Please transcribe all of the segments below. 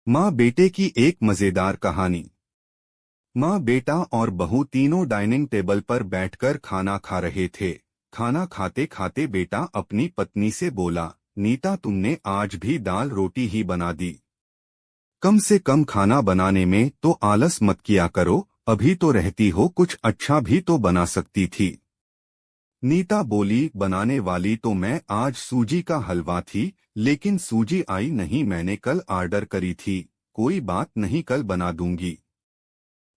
माँ बेटे की एक मजेदार कहानी। माँ बेटा और बहू तीनों डाइनिंग टेबल पर बैठकर खाना खा रहे थे। खाना खाते खाते बेटा अपनी पत्नी से बोला, नीता तुमने आज भी दाल रोटी ही बना दी। कम से कम खाना बनाने में तो आलस मत किया करो, अभी तो रहती हो कुछ अच्छा भी तो बना सकती थी। नीता बोली, बनाने वाली तो मैं आज सूजी का हलवा थी, लेकिन सूजी आई नहीं, मैंने कल ऑर्डर करी थी। कोई बात नहीं, कल बना दूंगी।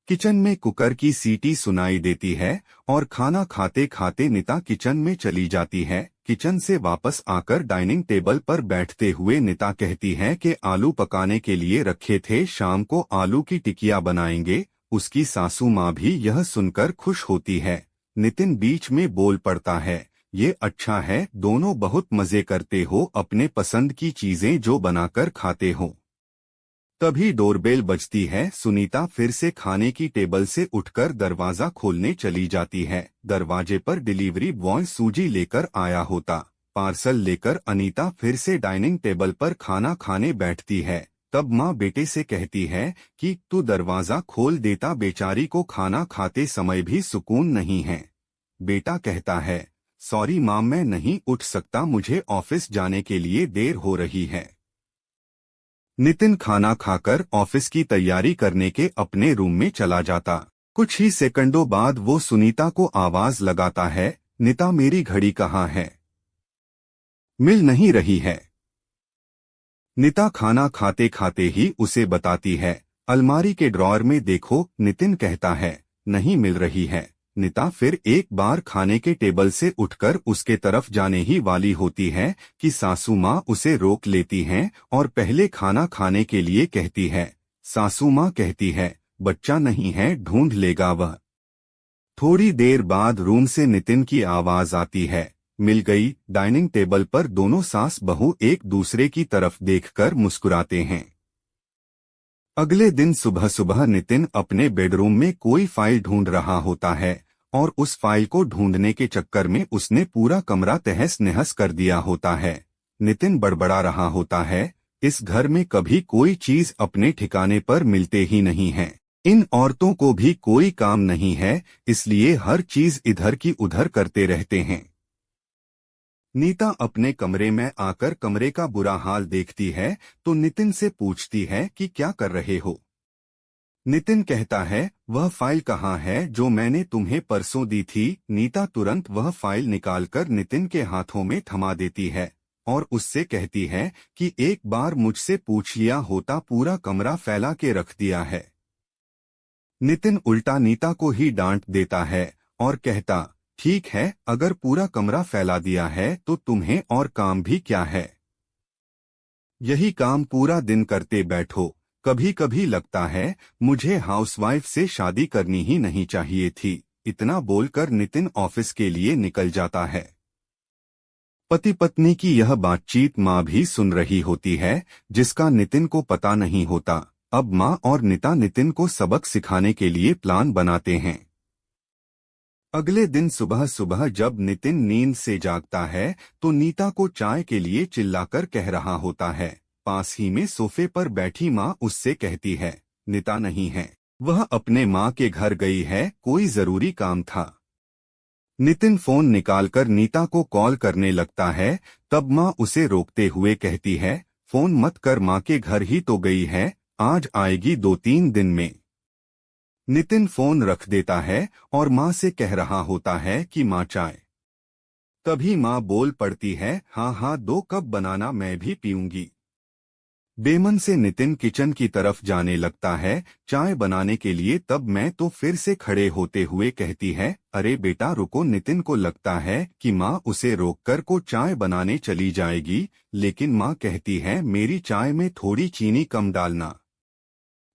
किचन में कुकर की सीटी सुनाई देती है और खाना खाते खाते नीता किचन में चली जाती है। किचन से वापस आकर डाइनिंग टेबल पर बैठते हुए नीता कहती है कि आलू पकाने के लिए रखे थे, शाम को आलू की टिकिया बनाएंगे। उसकी सासू माँ भी यह सुनकर खुश होती है। नितिन बीच में बोल पड़ता है, ये अच्छा है, दोनों बहुत मजे करते हो, अपने पसंद की चीजें जो बनाकर खाते हो। तभी डोरबेल बजती है। सुनीता फिर से खाने की टेबल से उठकर दरवाजा खोलने चली जाती है। दरवाजे पर डिलीवरी बॉय सूजी लेकर आया होता। पार्सल लेकर अनीता फिर से डाइनिंग टेबल पर खाना खाने बैठती है। तब माँ बेटे से कहती है कि तू दरवाजा खोल देता, बेचारी को खाना खाते समय भी सुकून नहीं है। बेटा कहता है, सॉरी माँ, मैं नहीं उठ सकता, मुझे ऑफिस जाने के लिए देर हो रही है। नितिन खाना खाकर ऑफिस की तैयारी करने के अपने रूम में चला जाता। कुछ ही सेकंडों बाद वो सुनीता को आवाज लगाता है, नीता मेरी घड़ी कहाँ है? मिल नहीं रही है। नीता खाना खाते खाते ही उसे बताती है, अलमारी के ड्रॉअर में देखो। नितिन कहता है, नहीं मिल रही है। नीता फिर एक बार खाने के टेबल से उठकर उसके तरफ जाने ही वाली होती है कि सासू माँ उसे रोक लेती हैं और पहले खाना खाने के लिए कहती है। सासू माँ कहती है, बच्चा नहीं है, ढूंढ लेगा वह। थोड़ी देर बाद रूम से नितिन की आवाज आती है, मिल गई। डाइनिंग टेबल पर दोनों सास बहू एक दूसरे की तरफ देखकर मुस्कुराते हैं। अगले दिन सुबह सुबह नितिन अपने बेडरूम में कोई फाइल ढूंढ रहा होता है और उस फाइल को ढूंढने के चक्कर में उसने पूरा कमरा तहस नहस कर दिया होता है। नितिन बड़बड़ा रहा होता है, इस घर में कभी कोई चीज अपने ठिकाने पर मिलते ही नहीं है। इन औरतों को भी कोई काम नहीं है, इसलिए हर चीज इधर की उधर करते रहते हैं। नीता अपने कमरे में आकर कमरे का बुरा हाल देखती है तो नितिन से पूछती है कि क्या कर रहे हो? नितिन कहता है, वह फाइल कहाँ है जो मैंने तुम्हें परसों दी थी? नीता तुरंत वह फाइल निकालकर नितिन के हाथों में थमा देती है और उससे कहती है कि एक बार मुझसे पूछ लिया होता, पूरा कमरा फैला के रख दिया है। नितिन उल्टा नीता को ही डांट देता है और कहता, ठीक है, अगर पूरा कमरा फैला दिया है तो तुम्हें और काम भी क्या है? यही काम पूरा दिन करते बैठो। कभी कभी लगता है मुझे हाउसवाइफ से शादी करनी ही नहीं चाहिए थी। इतना बोलकर नितिन ऑफिस के लिए निकल जाता है। पति पत्नी की यह बातचीत माँ भी सुन रही होती है, जिसका नितिन को पता नहीं होता। अब माँ और नीता नितिन को सबक सिखाने के लिए प्लान बनाते हैं। अगले दिन सुबह सुबह जब नितिन नींद से जागता है तो नीता को चाय के लिए चिल्लाकर कह रहा होता है। पास ही में सोफे पर बैठी माँ उससे कहती है, नीता नहीं है, वह अपने माँ के घर गई है, कोई जरूरी काम था। नितिन फोन निकालकर नीता को कॉल करने लगता है। तब माँ उसे रोकते हुए कहती है, फोन मत कर, माँ के घर ही तो गई है, आज आएगी 2-3 दिन में। नितिन फोन रख देता है और माँ से कह रहा होता है कि माँ चाय। तभी माँ बोल पड़ती है, हाँ हाँ 2 कप बनाना, मैं भी पीऊंगी। बेमन से नितिन किचन की तरफ जाने लगता है चाय बनाने के लिए। तब मैं तो फिर से खड़े होते हुए कहती है, अरे बेटा रुको। नितिन को लगता है कि माँ उसे रोककर को चाय बनाने चली जाएगी, लेकिन माँ कहती है, मेरी चाय में थोड़ी चीनी कम डालना।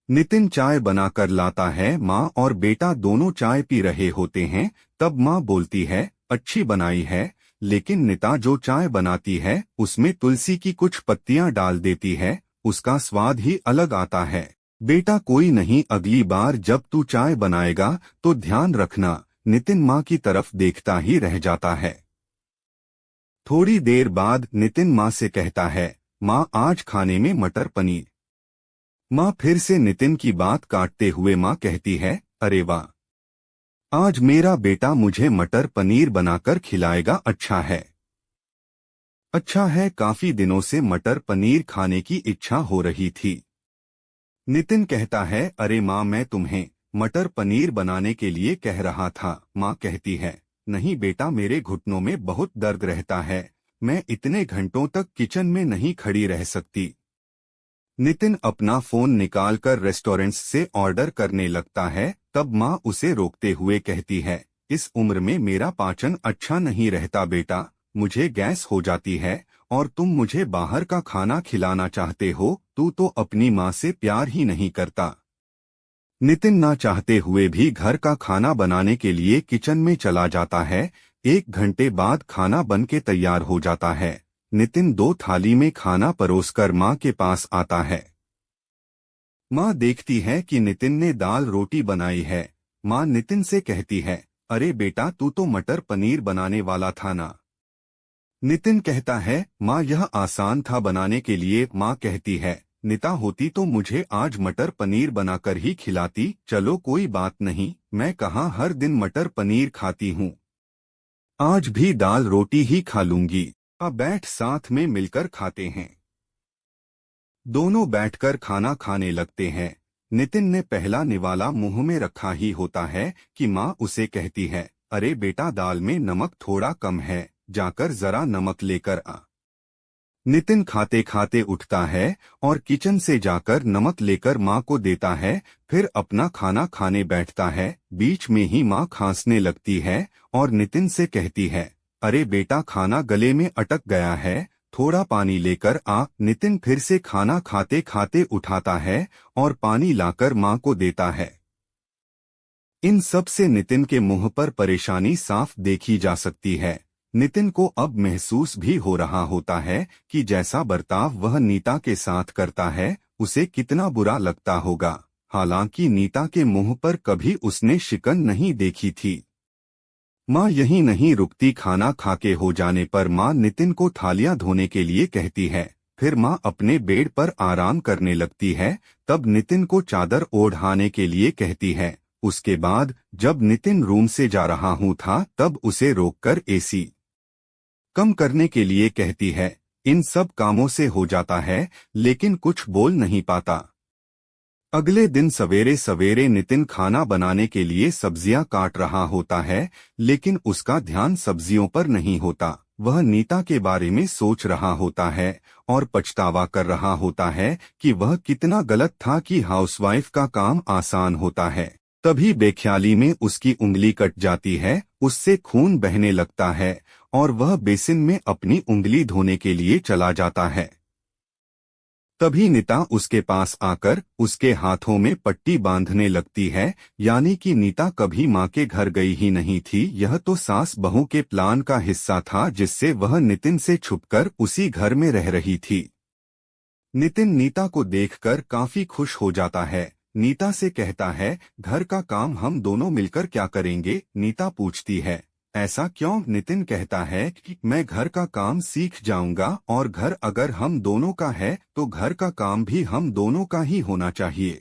नितिन चाय बनाकर लाता है। माँ और बेटा दोनों चाय पी रहे होते हैं। तब माँ बोलती है, अच्छी बनाई है, लेकिन नीता जो चाय बनाती है उसमें तुलसी की कुछ पत्तियां डाल देती है, उसका स्वाद ही अलग आता है। बेटा कोई नहीं, अगली बार जब तू चाय बनाएगा तो ध्यान रखना। नितिन माँ की तरफ देखता ही रह जाता है। थोड़ी देर बाद नितिन माँ से कहता है, माँ आज खाने में मटर पनीर। माँ फिर से नितिन की बात काटते हुए माँ कहती है, अरे वाह, आज मेरा बेटा मुझे मटर पनीर बनाकर खिलाएगा। अच्छा है, काफी दिनों से मटर पनीर खाने की इच्छा हो रही थी। नितिन कहता है, अरे माँ, मैं तुम्हें मटर पनीर बनाने के लिए कह रहा था। माँ कहती है, नहीं बेटा, मेरे घुटनों में बहुत दर्द रहता है, मैं इतने घंटों तक किचन में नहीं खड़ी रह सकती। नितिन अपना फोन निकालकर रेस्टोरेंट से ऑर्डर करने लगता है। तब माँ उसे रोकते हुए कहती है, इस उम्र में मेरा पाचन अच्छा नहीं रहता बेटा, मुझे गैस हो जाती है और तुम मुझे बाहर का खाना खिलाना चाहते हो। तू तो अपनी माँ से प्यार ही नहीं करता। नितिन ना चाहते हुए भी घर का खाना बनाने के लिए किचन में चला जाता है। 1 घंटे बाद खाना बन के तैयार हो जाता है। नितिन 2 थाली में खाना परोसकर माँ के पास आता है। माँ देखती है कि नितिन ने दाल रोटी बनाई है। माँ नितिन से कहती है, अरे बेटा, तू तो मटर पनीर बनाने वाला था ना। नितिन कहता है, माँ यह आसान था बनाने के लिए। माँ कहती है, निता होती तो मुझे आज मटर पनीर बनाकर ही खिलाती। चलो कोई बात नहीं, मैं कहाँ हर दिन मटर पनीर खाती हूँ, आज भी दाल रोटी ही खा लूंगी। अब बैठ साथ में मिलकर खाते हैं। दोनों बैठकर खाना खाने लगते हैं। नितिन ने पहला निवाला मुंह में रखा ही होता है कि माँ उसे कहती है, अरे बेटा, दाल में नमक थोड़ा कम है, जाकर जरा नमक लेकर आ। नितिन खाते खाते उठता है और किचन से जाकर नमक लेकर माँ को देता है। फिर अपना खाना खाने बैठता है। बीच में ही माँ खांसने लगती है और नितिन से कहती है, अरे बेटा, खाना गले में अटक गया है, थोड़ा पानी लेकर आ। नितिन फिर से खाना खाते खाते उठाता है और पानी लाकर माँ को देता है। इन सब से नितिन के मुंह पर परेशानी साफ देखी जा सकती है। नितिन को अब महसूस भी हो रहा होता है कि जैसा बर्ताव वह नीता के साथ करता है, उसे कितना बुरा लगता होगा। हालांकि नीता के मुंह पर कभी उसने शिकन नहीं देखी थी। माँ यहीं नहीं रुकती। खाना खाके हो जाने पर माँ नितिन को थालियां धोने के लिए कहती है। फिर माँ अपने बेड पर आराम करने लगती है। तब नितिन को चादर ओढ़ाने के लिए कहती है। उसके बाद जब नितिन रूम से जा रहा हूँ था, तब उसे रोककर एसी कम करने के लिए कहती है। इन सब कामों से हो जाता है, लेकिन कुछ बोल नहीं पाता। अगले दिन सवेरे सवेरे नितिन खाना बनाने के लिए सब्जियां काट रहा होता है, लेकिन उसका ध्यान सब्जियों पर नहीं होता। वह नीता के बारे में सोच रहा होता है और पछतावा कर रहा होता है कि वह कितना गलत था कि हाउसवाइफ का काम आसान होता है। तभी बेख्याली में उसकी उंगली कट जाती है, उससे खून बहने लगता है और वह बेसिन में अपनी उंगली धोने के लिए चला जाता है। तभी नीता उसके पास आकर उसके हाथों में पट्टी बांधने लगती है। यानी कि नीता कभी माँ के घर गई ही नहीं थी। यह तो सास बहू के प्लान का हिस्सा था, जिससे वह नितिन से छुपकर उसी घर में रह रही थी। नितिन नीता को देखकर काफी खुश हो जाता है। नीता से कहता है, घर का काम हम दोनों मिलकर क्या करेंगे? नीता पूछती है, ऐसा क्यों? नितिन कहता है कि मैं घर का काम सीख जाऊंगा और घर अगर हम दोनों का है तो घर का काम भी हम दोनों का ही होना चाहिए।